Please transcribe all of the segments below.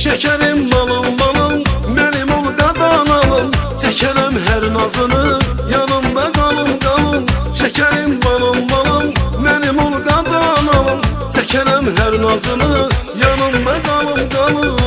Şekerim balım balım, benim ol qadanalım. Çəkərəm hər nazını, yanımda qalım qalım. Şekerim balım balım, benim ol qadanalım. Çəkərəm hər nazını, yanımda qalım qalım.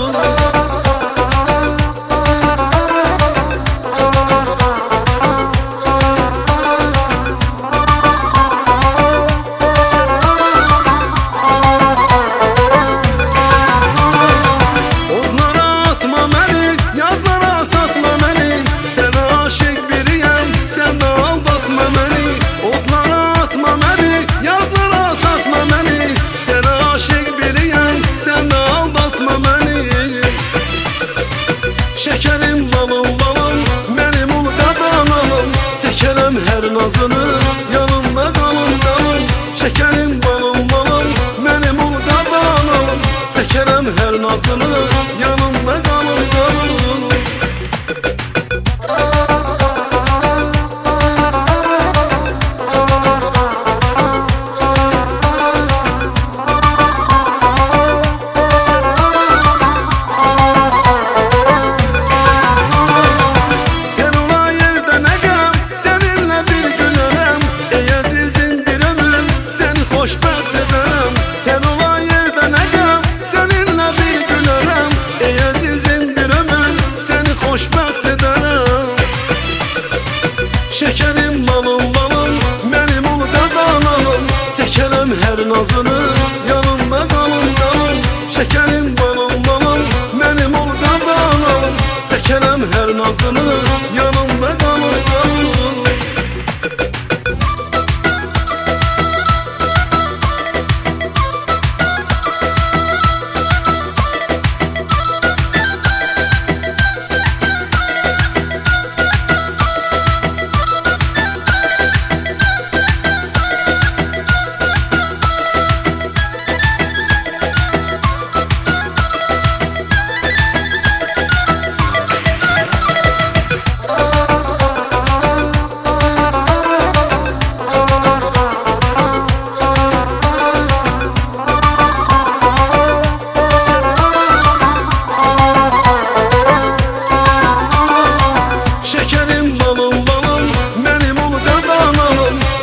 Şekerim balım balım, benim ol qadanalım. Çəkərəm hər nazını, yanımda qalım qalım. Şekerim balım balım, benim ol qadanalım. Çəkərəm hər nazını, yanımda qalım qalım. Xoşbəxt edərəm, sən olan yerdə nə qəm, səninlə bir gülərəm. Ey əzizim bir ömür, səni xoşbəxt edərəm. Şekerim balım balım, benim ol qadanalım. Çəkərəm hər nazını, yanımda qalım qalım. Şekerim balım balım, benim ol qadanalım. Çəkərəm hər nazını, yanımda qalım qalım.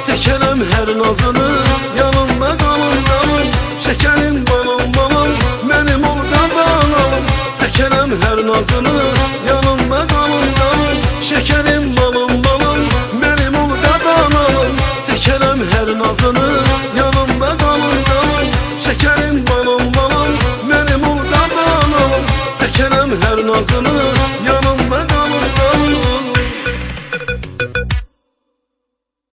Çəkərəm hər nazını, yanımda qalım qalım. Şekerim balım balım, benim ol qadanalım. Çəkərəm hər nazını, yanımda qalım qalım. Şekerim balım balım, benim ol qadanalım. Çəkərəm hər nazını, yanımda qalım qalım. Şekerim balım balım, benim ol qadanalım. Çəkərəm hər nazını.